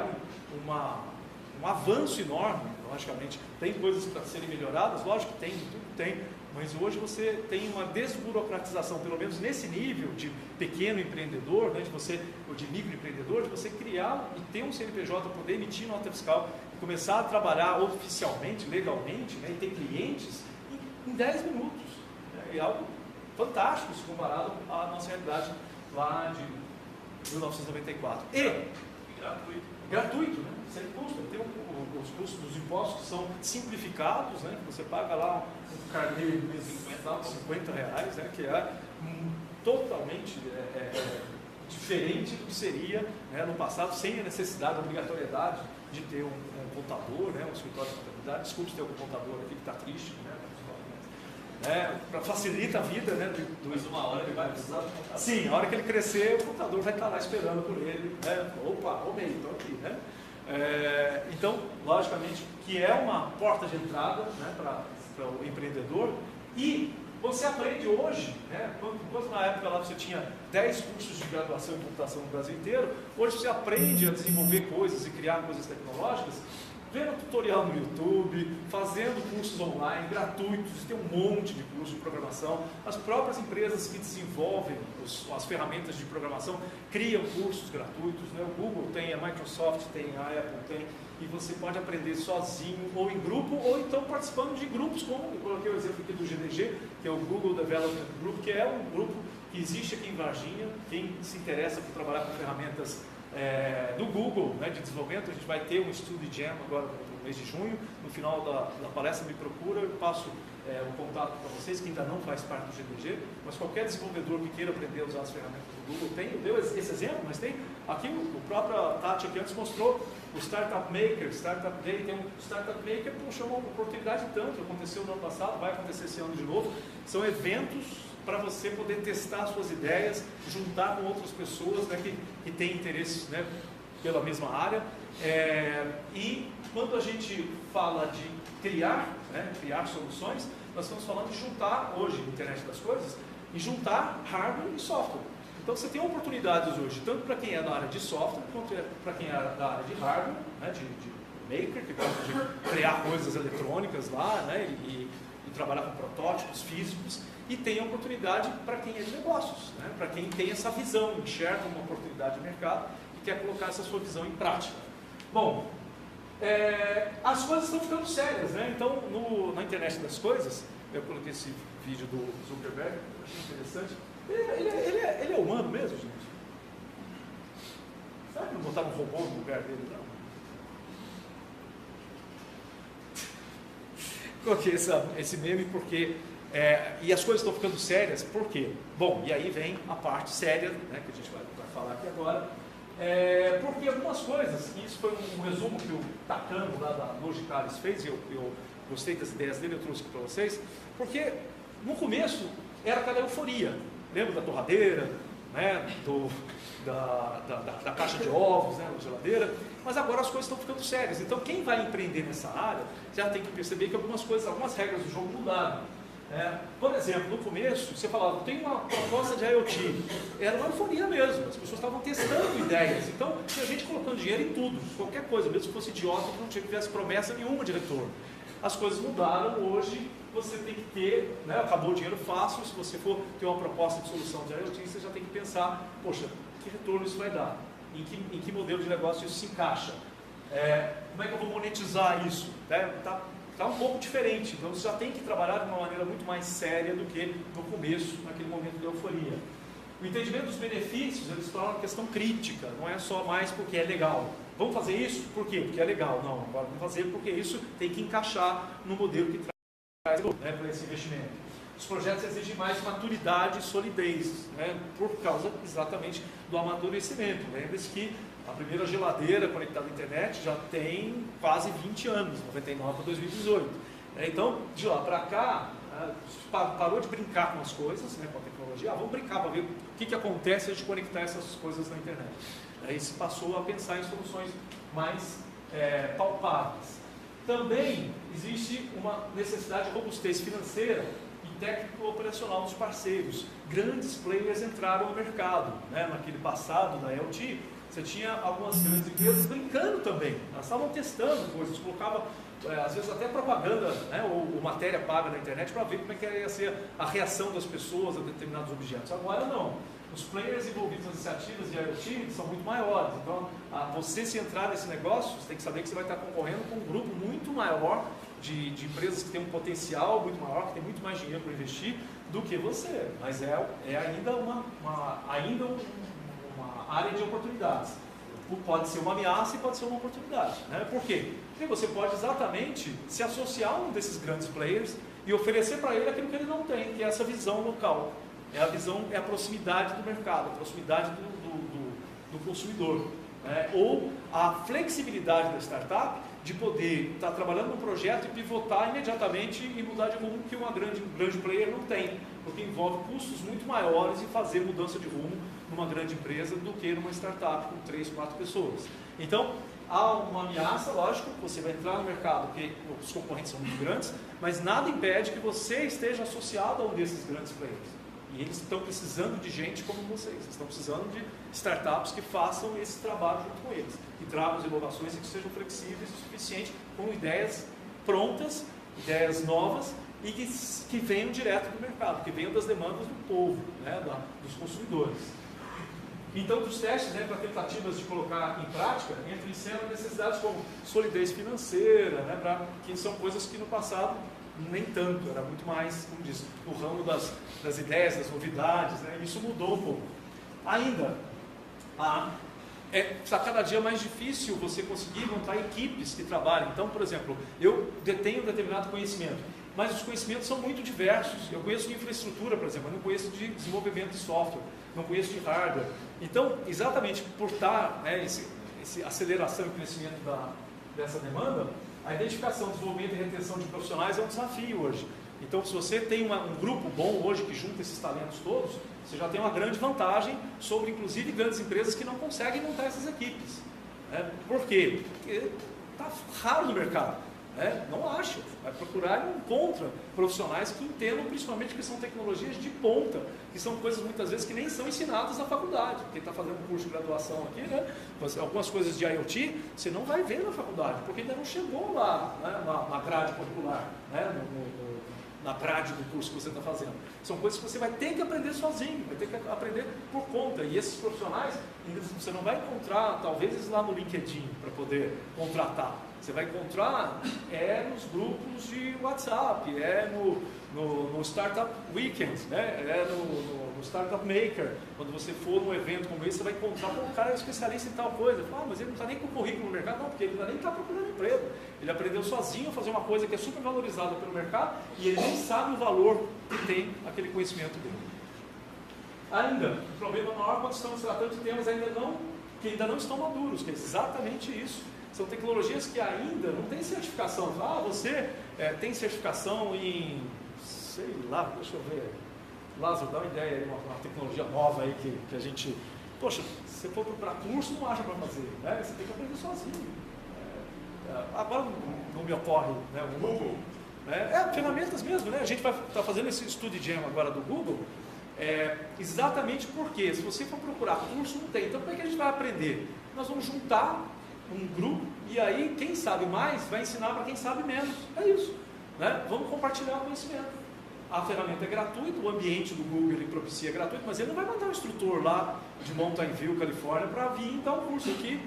um avanço enorme, logicamente. Tem coisas para serem melhoradas, lógico que tem, tudo tem, mas hoje você tem uma desburocratização, pelo menos nesse nível de pequeno empreendedor, né, ou de microempreendedor, de você criar e ter um CNPJ, poder emitir nota fiscal e começar a trabalhar oficialmente, legalmente, né, e ter clientes em 10 minutos. Né, é algo fantástico se comparado à nossa realidade lá de 1994. E gratuito, né? Sem custo. Tem os custos dos impostos que são simplificados, né? Você paga lá um carnê de R$50, né? Que é totalmente diferente do que seria, né, no passado, sem a necessidade, a obrigatoriedade de ter um contador, né, um escritório de contabilidade. Desculpe se tem algum contador aqui que está triste, né, para facilitar a vida, né, mas uma hora ele vai precisar do contador. Sim, a hora que ele crescer, o contador vai estar lá esperando por ele, né? Opa, roubei, estou aqui, né? Então, logicamente, que é uma porta de entrada, né, para o empreendedor. E você aprende hoje, né, enquanto na época lá você tinha 10 cursos de graduação em computação no Brasil inteiro, hoje você aprende a desenvolver coisas e criar coisas tecnológicas vendo tutorial no YouTube, fazendo cursos online, gratuitos, tem um monte de cursos de programação. As próprias empresas que desenvolvem as ferramentas de programação criam cursos gratuitos, né? O Google tem, a Microsoft tem, a Apple tem, e você pode aprender sozinho, ou em grupo, ou então participando de grupos, como eu coloquei o exemplo aqui do GDG, que é o Google Development Group, que é um grupo que existe aqui em Varginha. Quem se interessa por trabalhar com ferramentas do Google, né, de desenvolvimento, a gente vai ter um Studio Jam agora no mês de junho. No final da palestra me procura, eu passo o contato para vocês, que ainda não faz parte do GDG, mas qualquer desenvolvedor que queira aprender a usar as ferramentas do Google tem. Eu dei esse exemplo, mas tem aqui o próprio Tati aqui antes mostrou o Startup Maker, Startup Day. Tem um Startup Maker, poxa, uma oportunidade tanto, aconteceu no ano passado, vai acontecer esse ano de novo. São eventos para você poder testar suas ideias, juntar com outras pessoas, né, que têm interesses, né, pela mesma área. E quando a gente fala de criar, né, criar soluções, nós estamos falando de juntar, hoje, a internet das coisas, e juntar hardware e software. Então você tem oportunidades hoje, tanto para quem é da área de software, quanto para quem é da área de hardware, né, de maker, que gosta de criar coisas eletrônicas lá, né, e trabalhar com protótipos físicos. E tem a oportunidade para quem é de negócios, né? Para quem tem essa visão, enxerga uma oportunidade de mercado e quer colocar essa sua visão em prática. Bom, as coisas estão ficando sérias, né? Então, na internet das coisas, eu coloquei esse vídeo do Zuckerberg, eu achei interessante. Ele é humano mesmo, gente? Será que não botaram um robô no lugar dele, não? Coloquei esse meme porque... e as coisas estão ficando sérias, por quê? Bom, e aí vem a parte séria, né, que a gente vai falar aqui agora, porque algumas coisas, e isso foi um resumo que o Takano lá da Logicalis fez, e eu gostei das ideias dele, eu trouxe aqui para vocês, porque no começo era aquela euforia, lembra da torradeira, né, da caixa de ovos, né, da geladeira, mas agora as coisas estão ficando sérias. Então quem vai empreender nessa área já tem que perceber que algumas regras do jogo mudaram. Por exemplo, no começo, você falava, tem uma proposta de IoT, era uma euforia mesmo, as pessoas estavam testando ideias, então tinha gente colocando dinheiro em tudo, qualquer coisa, mesmo que fosse idiota, que não tivesse promessa nenhuma de retorno. As coisas mudaram, hoje você tem que ter, né, acabou o dinheiro fácil, se você for ter uma proposta de solução de IoT, você já tem que pensar, poxa, que retorno isso vai dar? Em que modelo de negócio isso se encaixa? Como é que eu vou monetizar isso? Está um pouco diferente, então você já tem que trabalhar de uma maneira muito mais séria do que no começo, naquele momento de euforia. O entendimento dos benefícios, eles tornam uma questão crítica, não é só mais porque é legal. Vamos fazer isso? Por quê? Porque é legal. Não, agora vamos fazer porque isso tem que encaixar no modelo que traz, né, para esse investimento. Os projetos exigem mais maturidade e solidez, né, por causa exatamente do amadurecimento. Lembre-se que a primeira geladeira conectada à internet já tem quase 20 anos, 99 para 2018. Então, de lá para cá, parou de brincar com as coisas, né, com a tecnologia. Vamos brincar para ver o que acontece se a gente conectar essas coisas na internet. Aí se passou a pensar em soluções mais palpáveis. Também existe uma necessidade de robustez financeira e técnico-operacional dos parceiros. Grandes players entraram no mercado, né? Naquele passado da IoT, você tinha algumas grandes empresas brincando também. Elas estavam testando coisas, colocavam às vezes até propaganda, né? ou matéria paga na internet para ver como é que ia ser a reação das pessoas a determinados objetos. Agora não. Os players envolvidos nas iniciativas de IoT são muito maiores. Então, você se entrar nesse negócio, você tem que saber que você vai estar concorrendo com um grupo muito maior de empresas que têm um potencial muito maior, que tem muito mais dinheiro para investir do que você. Mas é ainda uma área de oportunidades. Pode ser uma ameaça e pode ser uma oportunidade. Né? Por quê? Porque você pode exatamente se associar a um desses grandes players e oferecer para ele aquilo que ele não tem, que é essa visão local. É a proximidade do mercado, a proximidade do consumidor. Ou a flexibilidade da startup de poder estar trabalhando num projeto e pivotar imediatamente e mudar de rumo que um grande player não tem, porque envolve custos muito maiores em fazer mudança de rumo numa grande empresa do que numa startup com 3, 4 pessoas. Então, há uma ameaça, lógico, você vai entrar no mercado porque os concorrentes são muito grandes, mas nada impede que você esteja associado a um desses grandes players. E eles estão precisando de gente como vocês, estão precisando de startups que façam esse trabalho junto com eles, que tragam as inovações e que sejam flexíveis o suficiente, com ideias prontas, ideias novas e que venham direto do mercado, que venham das demandas do povo, né, dos consumidores. Então, dos testes, né, para tentativas de colocar em prática, entram em cena necessidades como solidez financeira, né, que são coisas que no passado nem tanto, era muito mais, como diz, no ramo das ideias, das novidades, né? Isso mudou um pouco. Ainda, está cada dia mais difícil você conseguir montar equipes que trabalhem. Então, por exemplo, eu detenho um determinado conhecimento, mas os conhecimentos são muito diversos. Eu conheço de infraestrutura, por exemplo, eu não conheço de desenvolvimento de software, não conheço de hardware. Então, exatamente por estar, né, essa aceleração e crescimento dessa demanda, a identificação, desenvolvimento e retenção de profissionais é um desafio hoje. Então, se você tem um grupo bom hoje que junta esses talentos todos, você já tem uma grande vantagem sobre, inclusive, grandes empresas que não conseguem montar essas equipes. Por quê? Porque está raro no mercado. Não acha. Vai procurar e não encontra profissionais que entendam, principalmente que são tecnologias de ponta, que são coisas muitas vezes que nem são ensinadas na faculdade. Quem está fazendo um curso de graduação aqui, né? Algumas coisas de IoT, você não vai ver na faculdade, porque ainda não chegou lá, né? na grade curricular, né? Na grade do curso que você está fazendo. São coisas que você vai ter que aprender sozinho, vai ter que aprender por conta. E esses profissionais, você não vai encontrar, talvez, lá no LinkedIn, para poder contratar. Você vai encontrar nos grupos de WhatsApp, no Startup Weekend, né? No Startup Maker. Quando você for num evento como esse, você vai encontrar um cara especialista em tal coisa. Mas ele não está nem com currículo no mercado, não, porque ele nem está procurando emprego. Ele aprendeu sozinho a fazer uma coisa que é super valorizada pelo mercado e ele nem sabe o valor que tem aquele conhecimento dele. Ainda, o problema maior quando estamos tratando de temas que ainda não estão maduros, que é exatamente isso. São tecnologias que ainda não têm certificação. Você tem certificação em, sei lá, deixa eu ver. Lázaro, dá uma ideia aí, uma tecnologia nova aí que a gente... Poxa, se você for procurar curso, não acha para fazer, né? Você tem que aprender sozinho. Agora não me ocorre, né, o Google. Ferramentas mesmo, né? A gente vai estar fazendo esse Study Jam agora do Google, exatamente porque, se você for procurar curso, não tem. Então, como é que a gente vai aprender? Nós vamos juntar um grupo e aí quem sabe mais vai ensinar para quem sabe menos. É isso, né? Vamos compartilhar o conhecimento. A ferramenta é gratuita, o ambiente do Google ele propicia gratuito, mas ele não vai mandar um instrutor lá de Mountain View, Califórnia, para vir dar um curso aqui.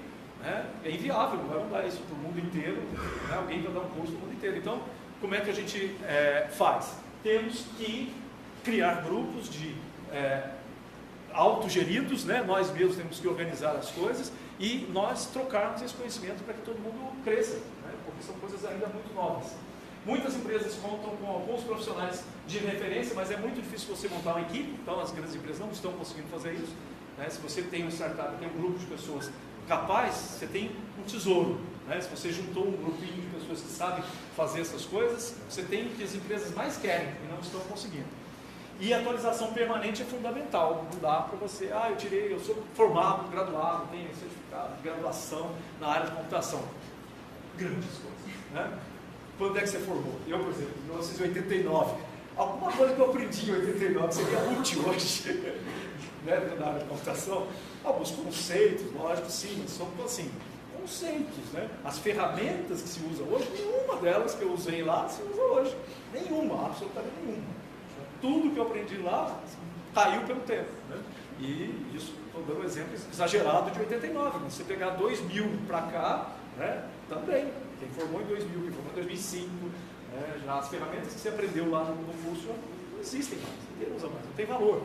É inviável, não vai mandar isso para o mundo inteiro, né? Alguém vai dar um curso para o mundo inteiro. Então, como é que a gente faz? Temos que criar grupos de autogeridos, né? Nós mesmos temos que organizar as coisas e nós trocarmos esse conhecimento para que todo mundo cresça, né? Porque são coisas ainda muito novas. Muitas empresas contam com alguns profissionais de referência, mas é muito difícil você montar uma equipe, então as grandes empresas não estão conseguindo fazer isso, né? Se você tem uma startup, tem um grupo de pessoas capazes, você tem um tesouro, né? Se você juntou um grupinho de pessoas que sabem fazer essas coisas, você tem o que as empresas mais querem e não estão conseguindo. E a atualização permanente é fundamental. Não dá para você, eu sou formado, graduado, tenho certificado de graduação na área de computação. Grandes coisas, né? Quando é que você formou? Eu, por exemplo, em 1989. Alguma coisa que eu aprendi em 89 seria útil hoje, né, na área de computação. Alguns conceitos, lógico, sim, mas são assim, conceitos, né? As ferramentas que se usam hoje, nenhuma delas que eu usei lá se usa hoje. Nenhuma, absolutamente nenhuma. Tudo que eu aprendi lá caiu pelo tempo, né? E isso, estou dando um exemplo exagerado de 89, mas se você pegar 2000 para cá, né, também. Quem formou em 2000, quem formou em 2005, já as ferramentas que você aprendeu lá no curso não existem mais, ninguém usa mais, não tem valor.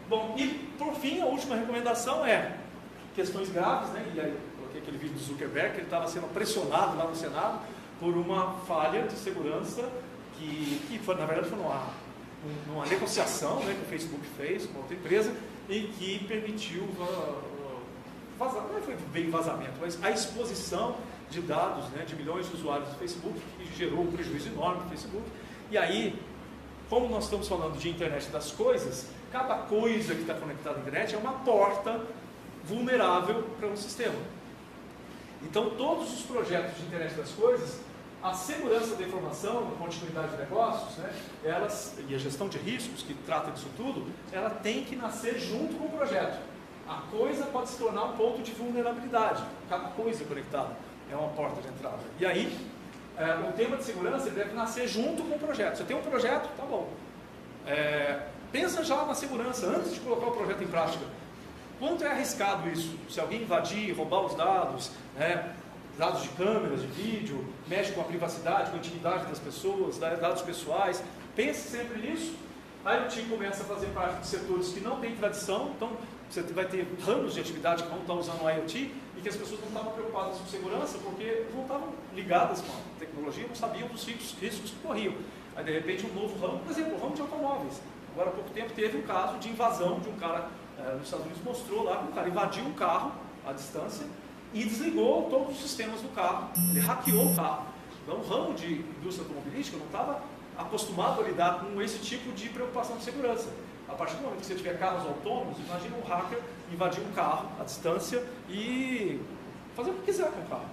Bom, e por fim, a última recomendação é questões graves, né? E aí eu coloquei aquele vídeo do Zuckerberg, que ele estava sendo pressionado lá no Senado por uma falha de segurança que foi, na verdade, foi numa negociação, né, que o Facebook fez com outra empresa e que permitiu vazar, não foi bem vazamento, mas a exposição de dados, né, de milhões de usuários do Facebook, que gerou um prejuízo enorme no Facebook. E aí, como nós estamos falando de internet das coisas, cada coisa que está conectada à internet é uma porta vulnerável para um sistema. Então, todos os projetos de internet das coisas, a segurança da informação, a continuidade de negócios, né, e a gestão de riscos, que trata disso tudo, ela tem que nascer junto com o projeto. A coisa pode se tornar um ponto de vulnerabilidade. Cada coisa conectada é uma porta de entrada. E aí, o tema de segurança deve nascer junto com o projeto. Você tem um projeto, tá bom. Pensa já na segurança, antes de colocar o projeto em prática. Quanto é arriscado isso? Se alguém invadir, roubar os dados, né, dados de câmeras, de vídeo, mexe com a privacidade, com a intimidade das pessoas, dados pessoais. Pense sempre nisso. A IoT começa a fazer parte de setores que não têm tradição, então você vai ter ramos de atividade que vão estar usando o IoT e que as pessoas não estavam preocupadas com segurança porque não estavam ligadas com a tecnologia, não sabiam dos riscos que corriam. Aí, de repente, um novo ramo, por exemplo, o ramo de automóveis. Agora, há pouco tempo, teve um caso de invasão de um cara, nos Estados Unidos mostrou lá que um cara invadiu um carro à distância e desligou todos os sistemas do carro. Ele hackeou o carro. Então, o ramo de indústria automobilística não estava acostumado a lidar com esse tipo de preocupação de segurança. A partir do momento que você tiver carros autônomos, imagina um hacker invadir um carro à distância e fazer o que quiser com o carro.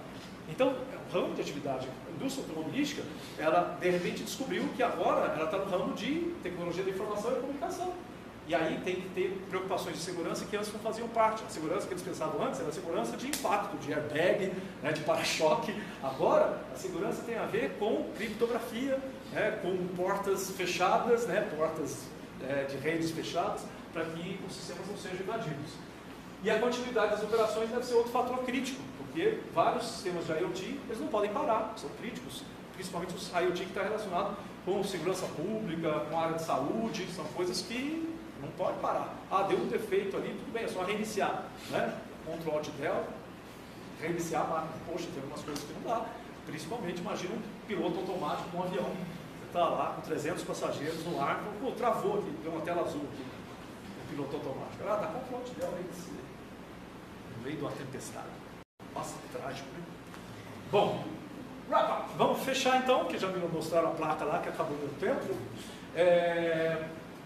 Então, o ramo de atividade, a indústria automobilística, ela de repente descobriu que agora ela está no ramo de tecnologia da informação e comunicação. E aí tem que ter preocupações de segurança que antes não faziam parte. A segurança que eles pensavam antes era a segurança de impacto, de airbag, né, de para-choque. Agora, a segurança tem a ver com criptografia, né, com portas fechadas, né, portas de redes fechadas, para que os sistemas não sejam invadidos. E a continuidade das operações deve ser outro fator crítico, porque vários sistemas de IoT eles não podem parar, são críticos, principalmente os IoT que está relacionado com segurança pública, com a área de saúde, são coisas que não pode parar. Ah, deu um defeito ali, tudo bem, é só reiniciar, né? Ctrl Alt Del, reiniciar a máquina. Poxa, tem algumas coisas que não dá. Principalmente, imagina um piloto automático de um avião. Você está lá com 300 passageiros no ar, pô, travou aqui, deu uma tela azul aqui. O piloto automático. Ah, dá Ctrl Alt Del, reinicia. No meio de uma tempestade. Nossa, que trágico, né? Bom, vamos fechar então, que já me mostraram a placa lá, que acabou o tempo.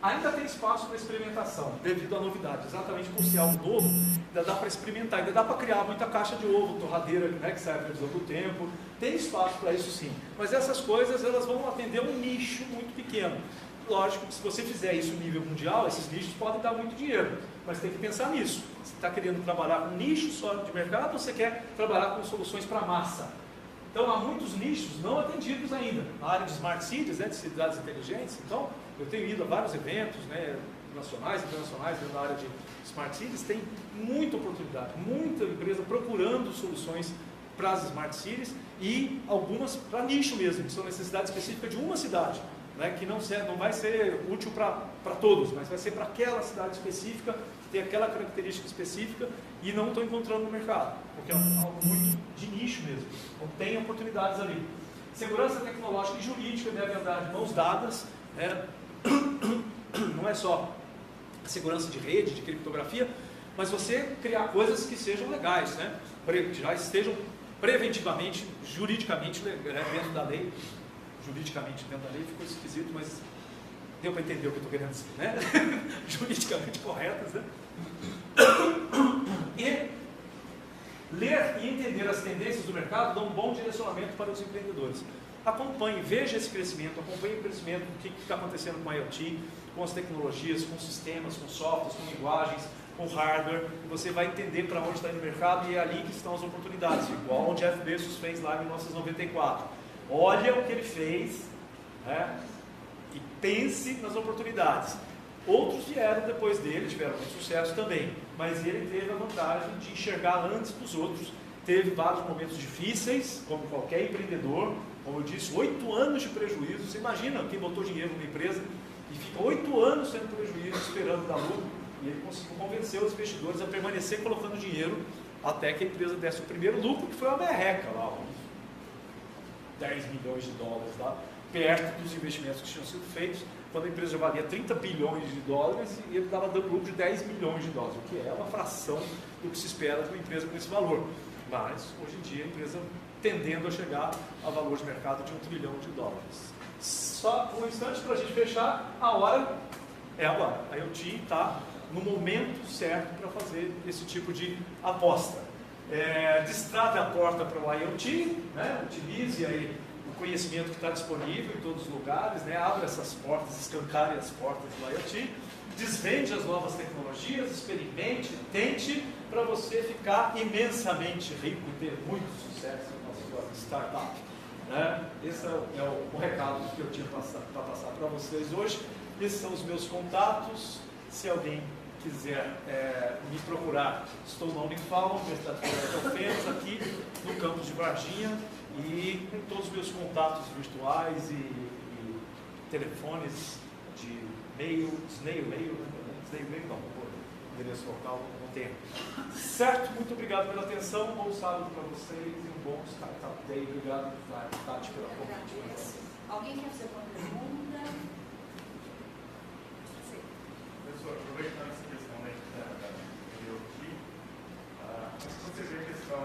Ainda tem espaço para experimentação, devido à novidade, exatamente por ser algo novo, ainda dá para experimentar, ainda dá para criar muita caixa de ovo, torradeira, né, que sai a previsão do tempo, tem espaço para isso sim, mas essas coisas elas vão atender um nicho muito pequeno. Lógico que se você fizer isso em nível mundial, esses nichos podem dar muito dinheiro, mas tem que pensar nisso. Você está querendo trabalhar com nicho só de mercado ou você quer trabalhar com soluções para massa? Então, há muitos nichos não atendidos ainda. Na área de Smart Cities, né, de cidades inteligentes, então, eu tenho ido a vários eventos, né, nacionais e internacionais dentro da área de Smart Cities, tem muita oportunidade, muita empresa procurando soluções para as Smart Cities e algumas para nicho mesmo, que são necessidades específicas de uma cidade, né, que não vai ser útil para todos, mas vai ser para aquela cidade específica, tem aquela característica específica e não estou encontrando no mercado, porque é algo muito de nicho mesmo, então tem oportunidades ali. Segurança tecnológica e jurídica devem andar de mãos dadas, né? Não é só a segurança de rede, de criptografia, mas você criar coisas que sejam legais, né? Já estejam preventivamente, juridicamente dentro da lei. Juridicamente dentro da lei ficou esquisito, mas deu para entender o que eu estou querendo dizer, né? Juridicamente corretas, né? E ler e entender as tendências do mercado dão um bom direcionamento para os empreendedores. acompanhe, veja esse crescimento, acompanhe o crescimento do que está acontecendo com a IoT, com as tecnologias, com sistemas, com softwares, com linguagens, com hardware, e você vai entender para onde está indo o mercado, e é ali que estão as oportunidades, igual o Jeff Bezos fez lá em 1994. Olha o que ele fez, né? E pense nas oportunidades. Outros vieram depois dele, tiveram muito sucesso também, mas ele teve a vantagem de enxergar antes dos outros, teve vários momentos difíceis, como qualquer empreendedor, como eu disse, 8 anos de prejuízo. Você imagina quem botou dinheiro numa empresa e fica 8 anos tendo prejuízo, esperando dar lucro, e ele conseguiu convencer os investidores a permanecer colocando dinheiro até que a empresa desse o primeiro lucro, que foi uma merreca lá, uns 10 milhões de dólares lá, perto dos investimentos que tinham sido feitos, quando a empresa valia 30 bilhões de dólares e ele estava dando lucro de 10 milhões de dólares, o que é uma fração do que se espera de uma empresa com esse valor. Mas, hoje em dia, a empresa tendendo a chegar a valor de mercado de 1 trilhão de dólares. Só um instante para a gente fechar, a hora é agora. A IoT está no momento certo para fazer esse tipo de aposta. Destrave a porta para o IoT, né? Utilize aí o conhecimento que está disponível em todos os lugares, né? Abra essas portas, escancare as portas do IoT, desvende as novas tecnologias, experimente, tente, para você ficar imensamente rico e ter muito sucesso na sua startup. Né? Esse é o recado que eu tinha para passar para vocês hoje. Esses são os meus contatos. Se alguém quiser me procurar, estou na Unifal, Universidade Federal de Alfenas, aqui no campus de Varginha, e com todos os meus contatos virtuais e telefones de snail mail não, endereço local não tem. Certo? Muito obrigado pela atenção, um bom sábado para vocês e um bom Startup Day. Obrigado, Tati, pela convite. Alguém quer fazer uma pergunta? Professor, aproveitando essa questão da IoT, você vê a questão